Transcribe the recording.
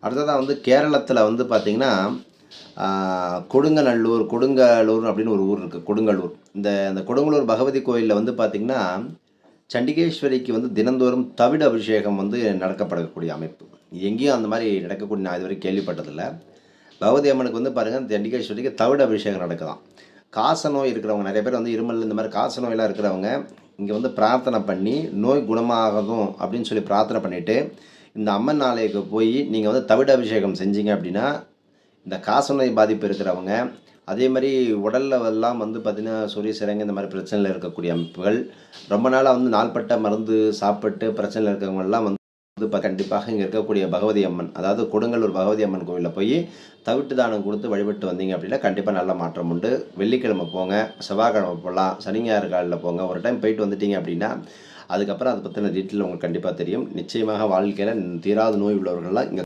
அடுத்ததாக வந்து கேரளத்தில் வந்து பார்த்திங்கன்னா கொடுங்கலூர் அப்படின்னு ஒரு ஊர் இருக்குது. கொடுங்கலூர். அந்த கொடுங்கலூர் பகவதி கோயிலில் வந்து பார்த்திங்கன்னா, சண்டிகேஸ்வரிக்கு வந்து தினந்தோறும் தவிடு அபிஷேகம் வந்து நடக்கப்படக்கூடிய அமைப்பு. எங்கேயும் அந்த மாதிரி நடக்கக்கூடிய நான் இதுவரை கேள்விப்பட்டதில்ல. பகவதி அம்மனுக்கு வந்து பாருங்கள், சண்டிகேஸ்வரிக்கு தவிடு அபிஷேகம் நடக்குதாம். காச நோய் இருக்கிறவங்க நிறைய பேர் வந்து இருமல் இந்த மாதிரி காச நோயெல்லாம் இருக்கிறவங்க இங்கே வந்து பிரார்த்தனை பண்ணி நோய் குணமாகணும் அப்படின்னு சொல்லி பிரார்த்தனை பண்ணிவிட்டு இந்த அம்மன் ஆலயத்துக்கு போய் நீங்கள் வந்து தவிடு அபிஷேகம் செஞ்சீங்க அப்படின்னா இந்த காசநோய் பாதிப்பு இருக்கிறவங்க, அதே மாதிரி உடல்ல எல்லாம் வந்து பார்த்திங்கன்னா சொறி, சிரங்கு இந்த மாதிரி பிரச்சனையில் இருக்கக்கூடிய அமைப்புகள், ரொம்ப நாளாக வந்து நாள்பட்ட மருந்து சாப்பிட்டு பிரச்சனையில் இருக்கிறவங்கலாம் வந்து கண்டிப்பாக இங்கே இருக்கக்கூடிய பகவதி அம்மன், அதாவது கொடுங்கலூர் பகவதி அம்மன் கோவிலில் போய் தவிட்டு தானம் கொடுத்து வழிபட்டு வந்தீங்க அப்படின்னா கண்டிப்பாக நல்ல மாற்றம் உண்டு. வெள்ளிக்கிழமை போங்க, செவ்வாய்க்கிழமை போகலாம், சனி ஞாயிறு காலையில் போங்க. ஒரு டைம் போயிட்டு வந்துட்டீங்க அப்படின்னா அதுக்கப்புறம் அதை பற்றின டீட்டெயில் உங்களுக்கு கண்டிப்பாக தெரியும். நிச்சயமாக வாழ்க்கையில் தீராத நோய் உள்ளவர்கள்லாம் இங்கே